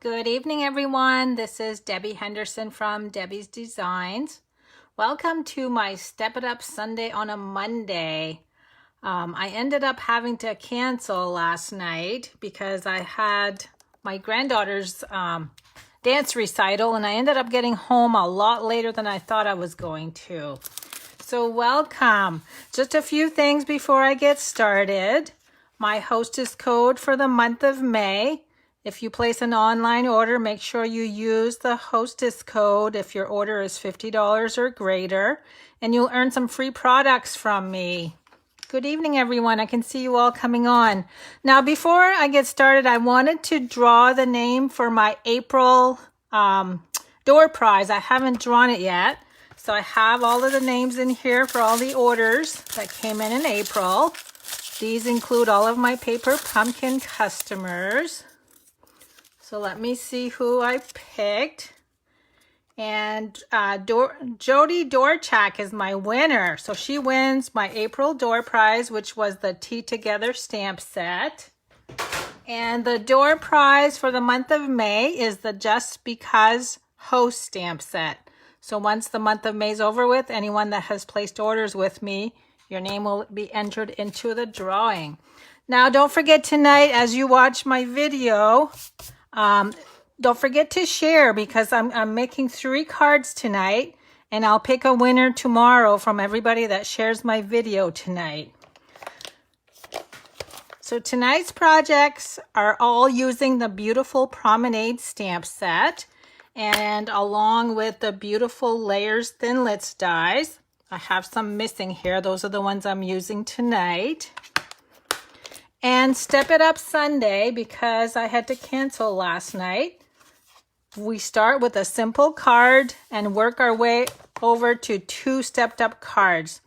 Good evening, everyone. This is Debbie Henderson from Debbie's Designs. Welcome to my Step It Up Sunday on a Monday. I ended up having to cancel last night because I had my granddaughter's dance recital and I ended up getting home a lot later than I thought I was going to. So welcome. Just a few things before I get started. My hostess code for the month of May. If you place an online order, make sure you use the hostess code if your order is $50 or greater, and you'll earn some free products from me. Good evening, everyone. I can see you all coming on. Now, before I get started, I wanted to draw the name for my April door prize. I haven't drawn it yet, so I have all of the names in here for all the orders that came in April. These include all of my paper pumpkin customers. So let me see who I picked. And Jody Dorchak is my winner. So she wins my April door prize, which was the Tea Together stamp set. And the door prize for the month of May is the Just Because host stamp set. So once the month of May is over with, anyone that has placed orders with me, your name will be entered into the drawing. Now, don't forget tonight as you watch my video, don't forget to share because I'm making 3 cards tonight and I'll pick a winner tomorrow from everybody that shares my video tonight. So tonight's projects are all using the beautiful Promenade stamp set and along with the beautiful layers thinlits dies. I have some missing here. Those are the ones I'm using tonight. And Step It Up Sunday, because I had to cancel last night, we start with a simple card and work our way over to 2 stepped up cards.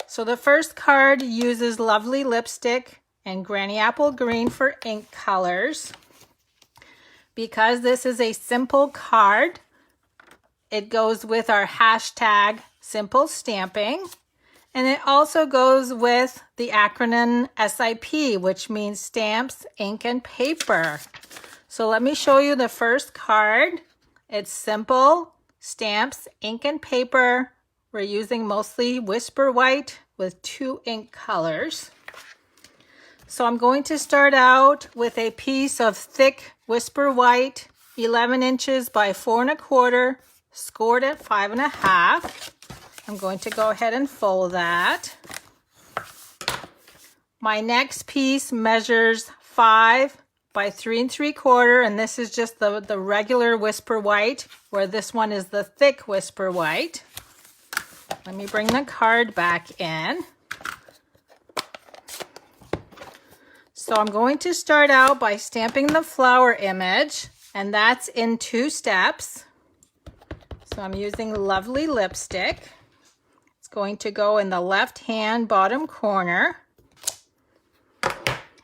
So the first card uses lovely lipstick and Granny Apple Green for ink colors. Because this is a simple card, it goes with our hashtag simple stamping. And it also goes with the acronym SIP, which means stamps, ink, and paper. So let me show you the first card. It's simple, stamps, ink, and paper. We're using mostly Whisper White with 2 ink colors. So I'm going to start out with a piece of thick Whisper White, 11 inches by 4 1/4, scored at 5 1/2. I'm going to go ahead and fold that. My next piece measures 5 by 3 3/4, and this is just the regular Whisper White, where this one is the thick Whisper White. Let me bring the card back in. So I'm going to start out by stamping the flower image, and that's in 2 steps. So I'm using lovely lipstick. Going to go in the left hand bottom corner,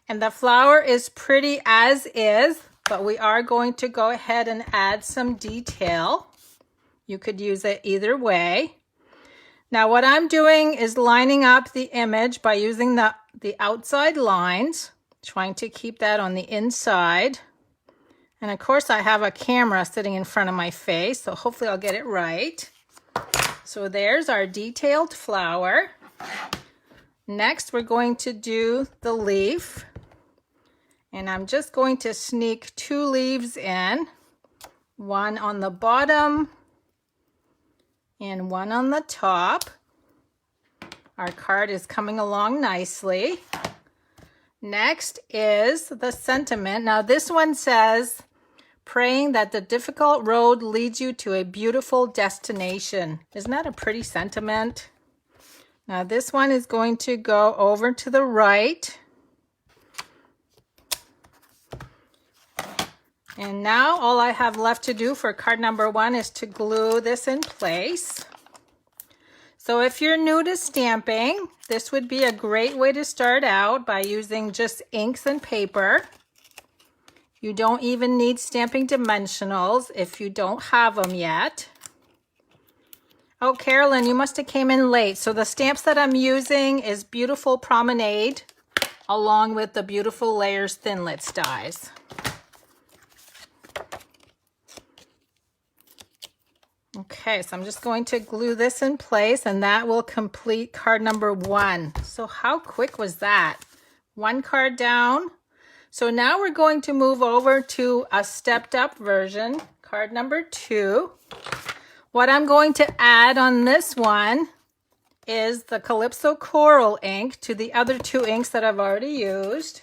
and the flower is pretty as is, but we are going to go ahead and add some detail. You could use it either way. Now what I'm doing is lining up the image by using the outside lines, trying to keep that on the inside. And of course I have a camera sitting in front of my face, so hopefully I'll get it right. So there's our detailed flower. Next, we're going to do the leaf. And I'm just going to sneak 2 leaves in. One on the bottom and one on the top. Our card is coming along nicely. Next is the sentiment. Now this one says, praying that the difficult road leads you to a beautiful destination. Isn't that a pretty sentiment? Now this one is going to go over to the right. And now all I have left to do for card number 1 is to glue this in place. So if you're new to stamping, this would be a great way to start out by using just inks and paper. You don't even need stamping dimensionals if you don't have them yet. Oh, Carolyn, you must have came in late. So the stamps that I'm using is beautiful Promenade along with the beautiful layers thinlits dies. Okay, so I'm just going to glue this in place, and that will complete card number 1. So how quick was that? 1 card down. So now we're going to move over to a stepped up version, card number 2. What I'm going to add on this one is the Calypso Coral ink to the other 2 inks that I've already used.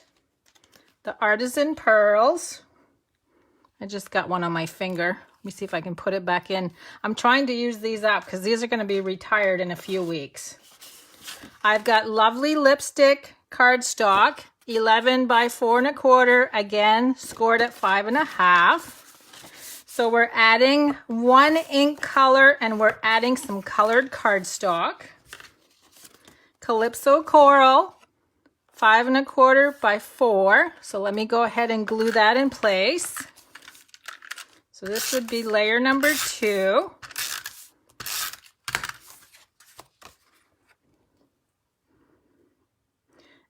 The Artisan Pearls. I just got one on my finger. Let me see if I can put it back in. I'm trying to use these up because these are going to be retired in a few weeks. I've got Lovely Lipstick cardstock, 11 by 4 1/4, again scored at 5.5. So we're adding 1 ink color and we're adding some colored cardstock. Calypso Coral, 5 1/4 by 4. So let me go ahead and glue that in place. So this would be layer number 2.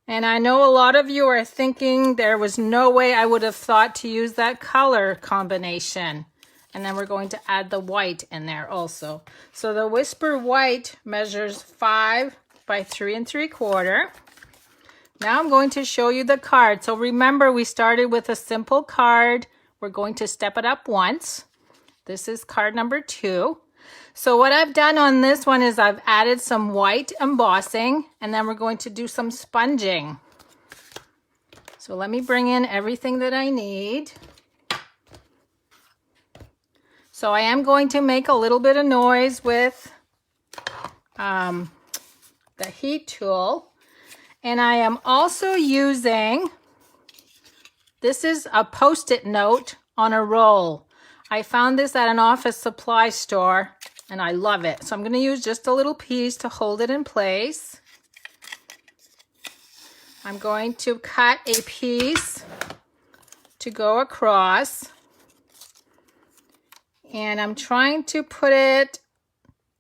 And I know a lot of you are thinking there was no way I would have thought to use that color combination. And then we're going to add the white in there also. So the Whisper White measures 5 by 3 3/4. Now I'm going to show you the card. So remember, we started with a simple card. We're going to step it up once. This is card number 2. So what I've done on this one is I've added some white embossing, and then we're going to do some sponging. So let me bring in everything that I need. So I am going to make a little bit of noise with the heat tool. And I am also using, this is a Post-it note on a roll. I found this at an office supply store and I love it. So I'm going to use just a little piece to hold it in place. I'm going to cut a piece to go across. And I'm trying to put it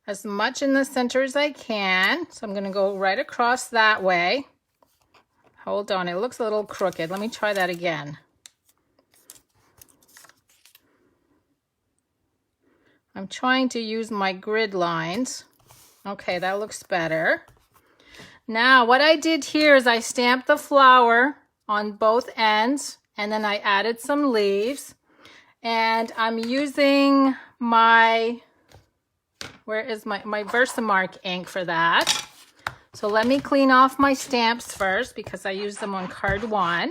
as much in the center as I can. So I'm going to go right across that way. Hold on, it looks a little crooked. Let me try that again. I'm trying to use my grid lines. Okay, that looks better. Now, what I did here is I stamped the flower on both ends, and then I added some leaves. And I'm using my, where is my Versamark ink for that. So let me clean off my stamps first because I used them on card 1.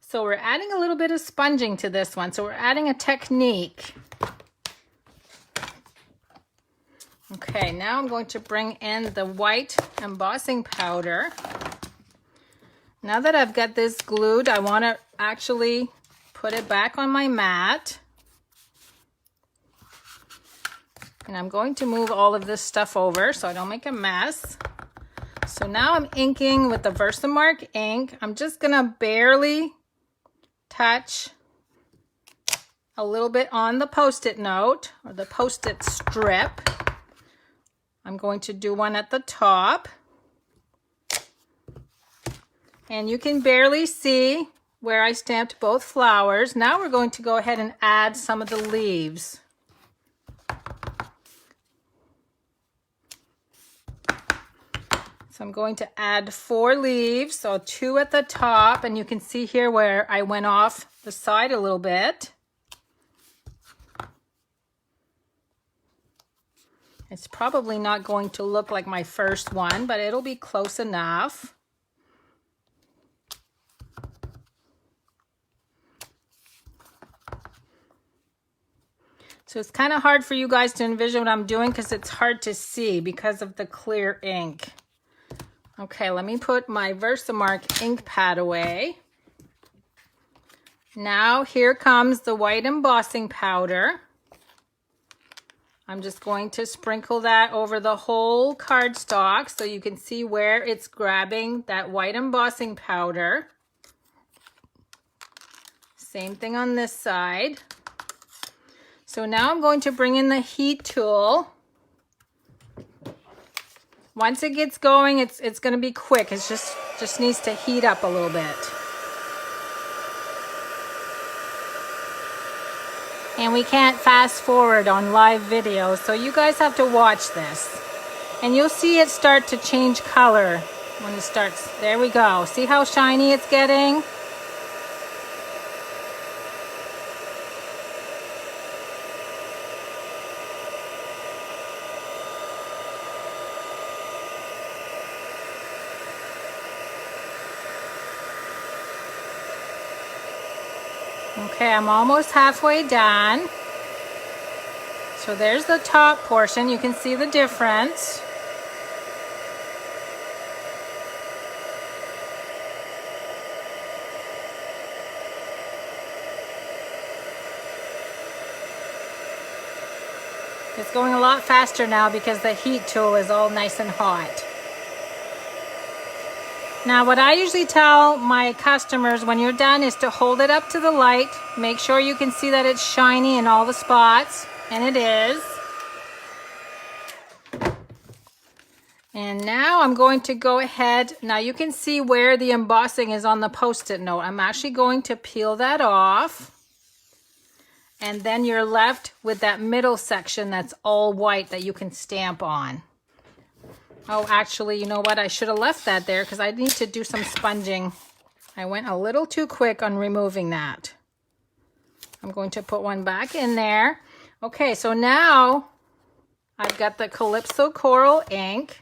So we're adding a little bit of sponging to this one. So we're adding a technique. Okay, now I'm going to bring in the white embossing powder. Now that I've got this glued, I want to actually put it back on my mat. And I'm going to move all of this stuff over so I don't make a mess. So now I'm inking with the Versamark ink. I'm just going to barely touch a little bit on the Post-it note or the Post-it strip. I'm going to do one at the top. And you can barely see where I stamped both flowers. Now we're going to go ahead and add some of the leaves. So I'm going to add 4 leaves, so 2 at the top, and you can see here where I went off the side a little bit. It's probably not going to look like my first one, but it'll be close enough. So it's kind of hard for you guys to envision what I'm doing because it's hard to see because of the clear ink. Okay, let me put my Versamark ink pad away. Now here comes the white embossing powder. I'm just going to sprinkle that over the whole cardstock so you can see where it's grabbing that white embossing powder. Same thing on this side. So now I'm going to bring in the heat tool. Once it gets going, it's going to be quick. It just needs to heat up a little bit. And we can't fast forward on live videos, so you guys have to watch this. And you'll see it start to change color when it starts. There we go. See how shiny it's getting? Okay, I'm almost halfway done. So there's the top portion. You can see the difference. It's going a lot faster now because the heat tool is all nice and hot. Now what I usually tell my customers when you're done is to hold it up to the light. Make sure you can see that it's shiny in all the spots, and it is. And now I'm going to go ahead. Now you can see where the embossing is on the Post-it note. I'm actually going to peel that off. And then you're left with that middle section that's all white that you can stamp on. Oh, actually, you know what? I should have left that there because I need to do some sponging. I went a little too quick on removing that. I'm going to put one back in there. Okay, so now I've got the Calypso Coral ink.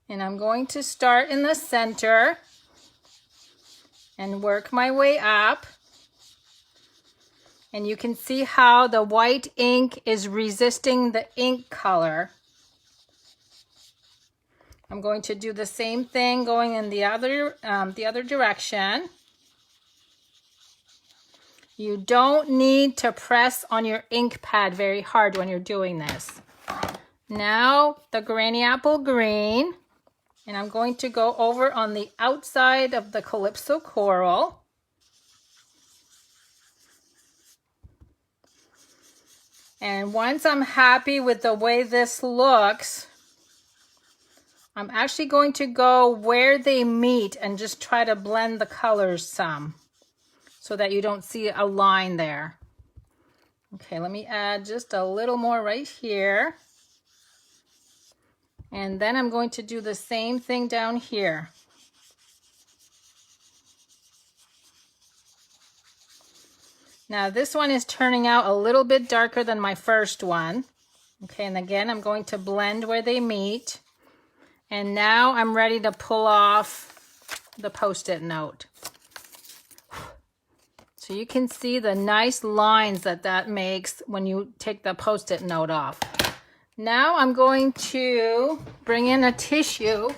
And I'm going to start in the center and work my way up. And you can see how the white ink is resisting the ink color. I'm going to do the same thing going in the other direction. You don't need to press on your ink pad very hard when you're doing this. Now the Granny Apple Green, and I'm going to go over on the outside of the Calypso Coral. And once I'm happy with the way this looks, I'm actually going to go where they meet and just try to blend the colors some so that you don't see a line there. Okay, let me add just a little more right here. And then I'm going to do the same thing down here. Now this one is turning out a little bit darker than my first one. Okay, and again, I'm going to blend where they meet. And now I'm ready to pull off the Post-it note. So you can see the nice lines that makes when you take the Post-it note off. Now I'm going to bring in a tissue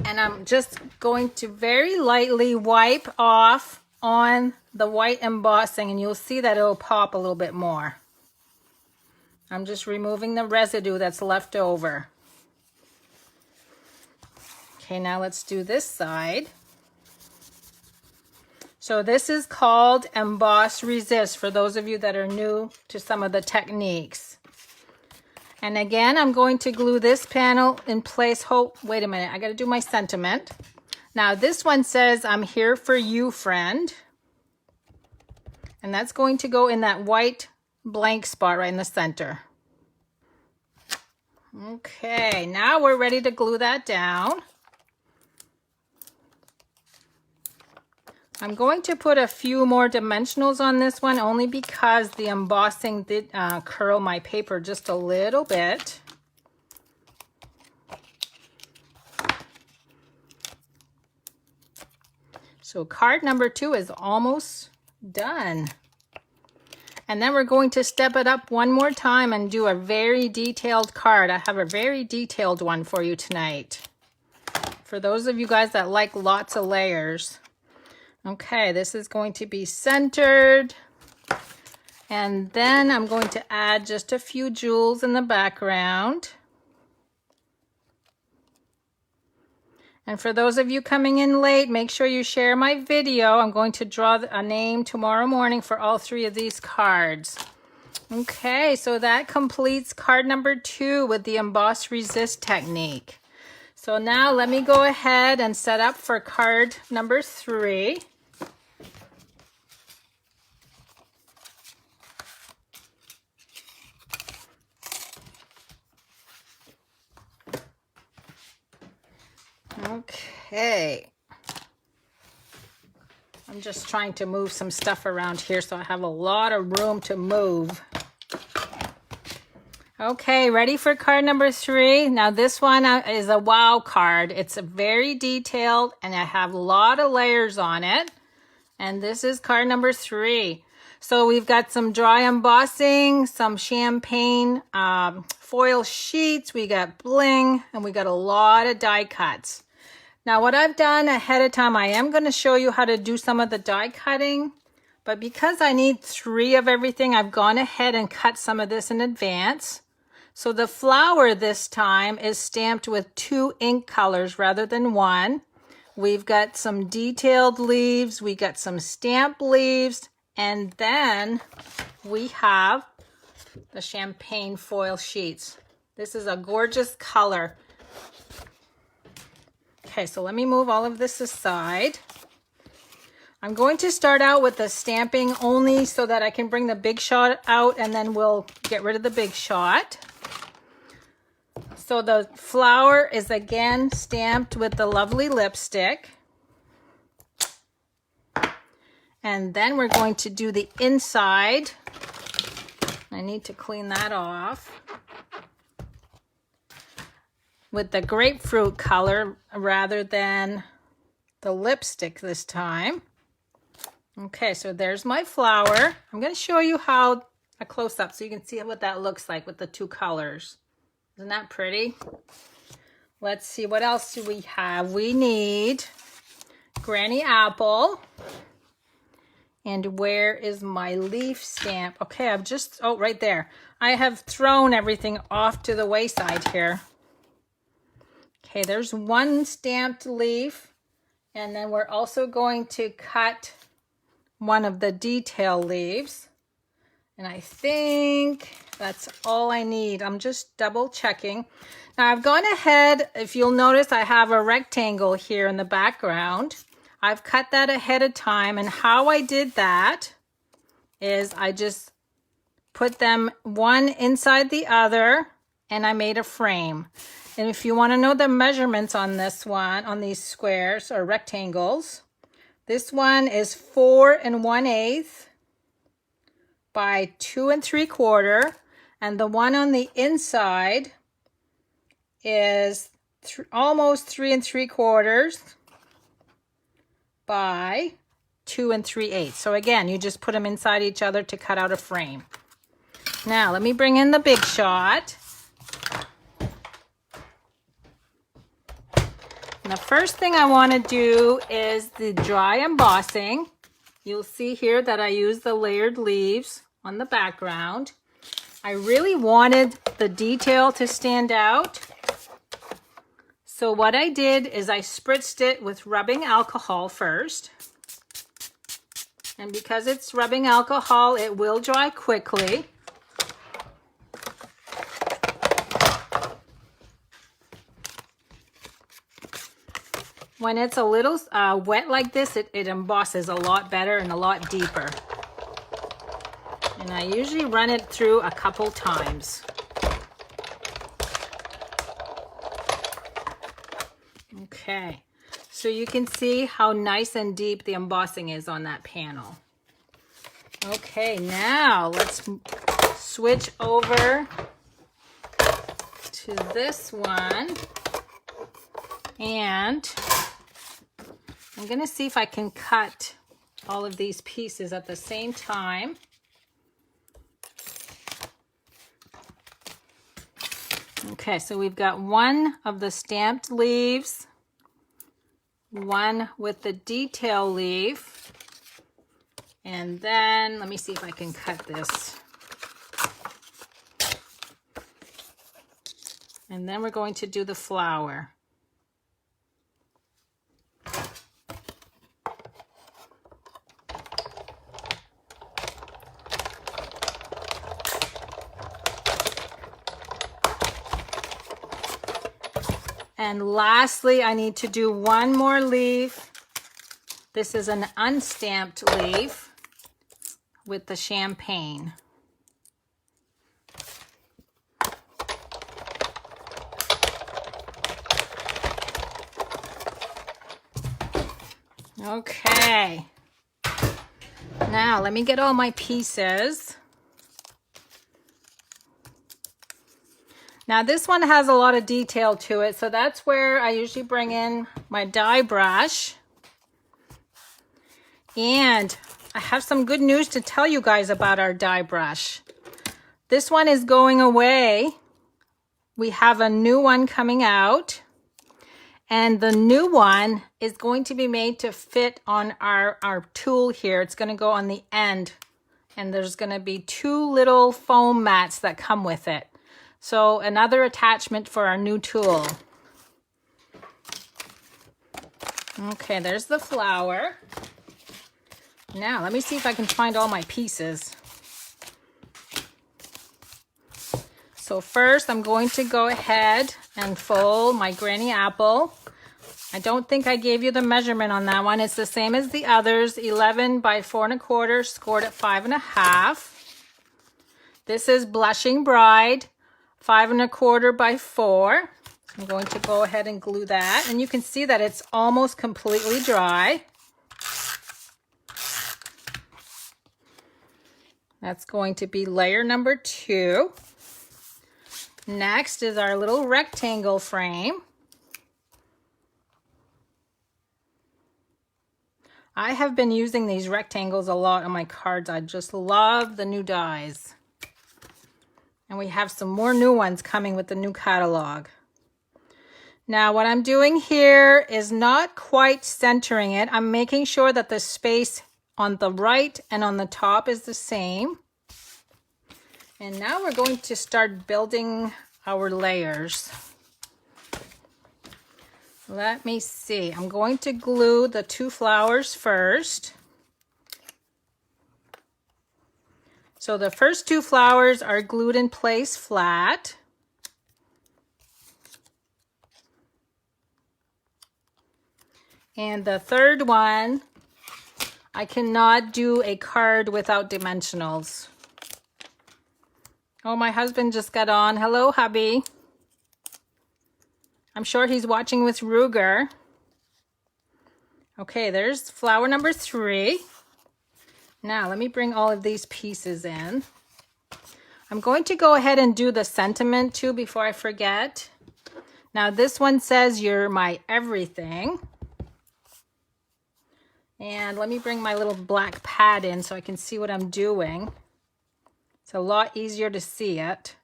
and I'm just going to very lightly wipe off on the white embossing, and you'll see that it'll pop a little bit more. I'm just removing the residue that's left over. Okay, now let's do this side. So this is called Emboss Resist for those of you that are new to some of the techniques. And again, I'm going to glue this panel in place. Wait a minute, I got to do my sentiment. Now this one says, "I'm here for you, friend." And that's going to go in that white blank spot right in the center. Okay, now we're ready to glue that down. I'm going to put a few more dimensionals on this one only because the embossing did curl my paper just a little bit. So card number 2 is almost done. And then we're going to step it up one more time and do a very detailed card. I have a very detailed one for you tonight. For those of you guys that like lots of layers. Okay, this is going to be centered. And then I'm going to add just a few jewels in the background. And for those of you coming in late, make sure you share my video. I'm going to draw a name tomorrow morning for all 3 of these cards. Okay, so that completes card number 2 with the Emboss Resist technique. So now let me go ahead and set up for card number 3. Okay. I'm just trying to move some stuff around here so I have a lot of room to move. Okay, ready for card number 3? Now this one is a wow card. It's very detailed and I have a lot of layers on it. And this is card number 3. So we've got some dry embossing, some champagne foil sheets, we got bling, and we got a lot of die cuts. Now what I've done ahead of time, I am going to show you how to do some of the die cutting. But because I need 3 of everything, I've gone ahead and cut some of this in advance. So the flower this time is stamped with 2 ink colors rather than 1. We've got some detailed leaves, we got some stamped leaves, and then we have the champagne foil sheets. This is a gorgeous color. Okay, so let me move all of this aside. I'm going to start out with the stamping only so that I can bring the big shot out and then we'll get rid of the big shot. So the flower is again stamped with the lovely lipstick. And then we're going to do the inside. I need to clean that off with the grapefruit color rather than the lipstick this time. Okay, so there's my flower. I'm going to show you how a close-up so you can see what that looks like with the 2 colors. Isn't that pretty? Let's see, what else do we have? We need Granny Apple. And where is my leaf stamp? Okay, I've just, oh, right there. I have thrown everything off to the wayside here. Okay, there's 1 stamped leaf. And then we're also going to cut one of the detail leaves. And I think that's all I need. I'm just double checking. Now I've gone ahead, if you'll notice, I have a rectangle here in the background. I've cut that ahead of time, and how I did that is I just put them one inside the other and I made a frame. And if you want to know the measurements on this one, on these squares or rectangles, this one is 4 1/8 by 2 3/4, and the one on the inside is almost 3 3/4 by 2 3/8. So again, you just put them inside each other to cut out a frame. Now let me bring in the big shot. And the first thing I want to do is the dry embossing. You'll see here that I use the layered leaves on the background. I really wanted the detail to stand out. So what I did is I spritzed it with rubbing alcohol first. And because it's rubbing alcohol, it will dry quickly. When it's a little wet like this, it embosses a lot better and a lot deeper. And I usually run it through a couple times. Okay, so you can see how nice and deep the embossing is on that panel. Okay, now let's switch over to this one. And I'm going to see if I can cut all of these pieces at the same time. Okay, so we've got one of the stamped leaves, one with the detail leaf, and then let me see if I can cut this. And then we're going to do the flower. And lastly, I need to do one more leaf. This is an unstamped leaf with the champagne. Okay. Now let me get all my pieces. Now this one has a lot of detail to it, so that's where I usually bring in my die brush. And I have some good news to tell you guys about our die brush. This one is going away. We have a new one coming out. And the new one is going to be made to fit on our tool here. It's going to go on the end. And there's going to be 2 little foam mats that come with it. So another attachment for our new tool. Okay, there's the flower. Now, let me see if I can find all my pieces. So first, I'm going to go ahead and fold my granny apple. I don't think I gave you the measurement on that one. It's the same as the others, 11 by 4 1/4, scored at 5 1/2. This is Blushing Bride, 5 1/4 by 4. I'm going to go ahead and glue that. And you can see that it's almost completely dry. That's going to be layer number 2. Next is our little rectangle frame. I have been using these rectangles a lot on my cards. I just love the new dies. And we have some more new ones coming with the new catalog. Now what I'm doing here is not quite centering it. I'm making sure that the space on the right and on the top is the same. And now we're going to start building our layers. Let me see. I'm going to glue the 2 flowers first. So the first 2 flowers are glued in place flat. And the third one, I cannot do a card without dimensionals. Oh, my husband just got on. Hello, hubby. I'm sure he's watching with Ruger. Okay, there's flower number 3. Now, let me bring all of these pieces in. I'm going to go ahead and do the sentiment too before I forget. Now, this one says, "You're my everything." And let me bring my little black pad in so I can see what I'm doing. It's a lot easier to see it.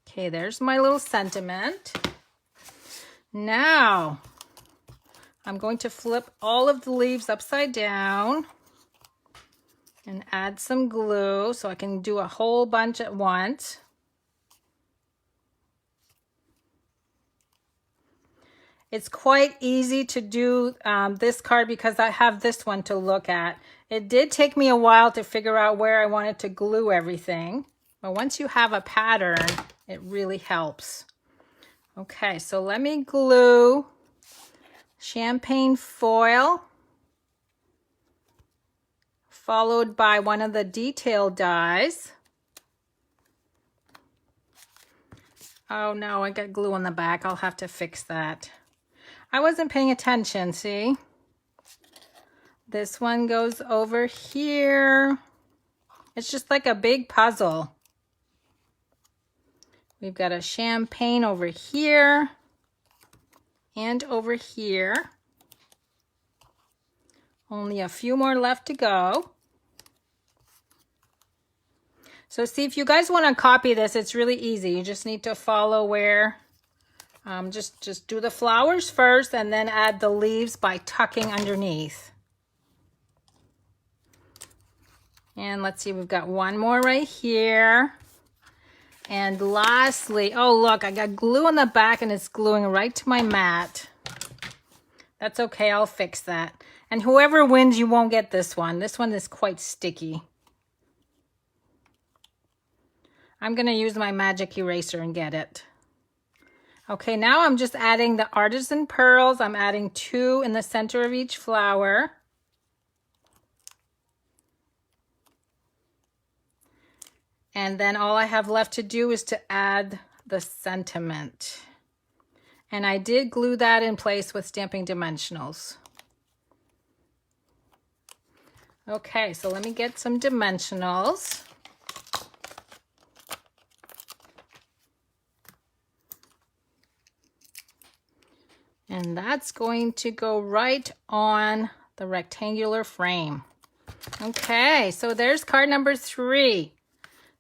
Okay, there's my little sentiment. Now, I'm going to flip all of the leaves upside down and add some glue so I can do a whole bunch at once. It's quite easy to do this card because I have this one to look at. It did take me a while to figure out where I wanted to glue everything. But once you have a pattern, it really helps. Okay, so let me glue champagne foil, followed by one of the detail dies. Oh no, I got glue on the back. I'll have to fix that. I wasn't paying attention, see? This one goes over here. It's just like a big puzzle. We've got a champagne over here and over here. Only a few more left to go. So see, if you guys want to copy this, it's really easy. You just need to follow where, just do the flowers first and then add the leaves by tucking underneath. And let's see, we've got one more right here. And lastly, oh look, I got glue on the back and it's gluing right to my mat. That's okay, I'll fix that. And whoever wins, you won't get this one. This one is quite sticky. I'm gonna use my magic eraser and get it. Okay, now I'm just adding the artisan pearls. I'm adding 2 in the center of each flower. And then all I have left to do is to add the sentiment. And I did glue that in place with Stamping Dimensionals. Okay, so let me get some dimensionals. And that's going to go right on the rectangular frame. Okay, so there's card number 3.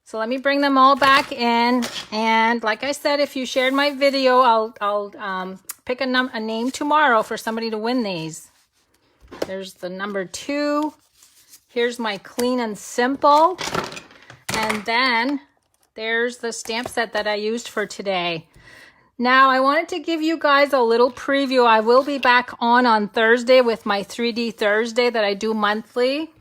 So let me bring them all back in. And like I said, if you shared my video, I'll pick a name tomorrow for somebody to win these. There's the number 2. Here's my clean and simple. And then there's the stamp set that I used for today. Now, I wanted to give you guys a little preview. I will be back on Thursday with my 3D Thursday that I do monthly.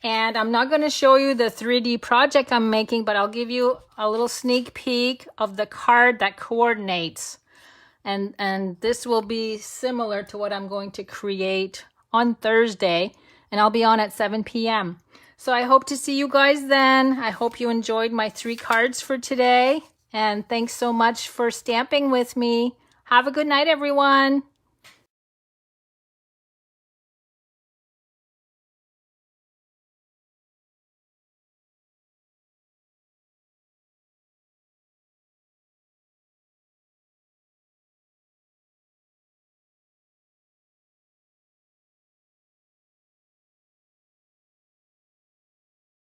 And I'm not going to show you the 3D project I'm making, but I'll give you a little sneak peek of the card that coordinates. And this will be similar to what I'm going to create on Thursday. And I'll be on at 7 p.m. So I hope to see you guys then. I hope you enjoyed my 3 cards for today. And thanks so much for stamping with me. Have a good night, everyone.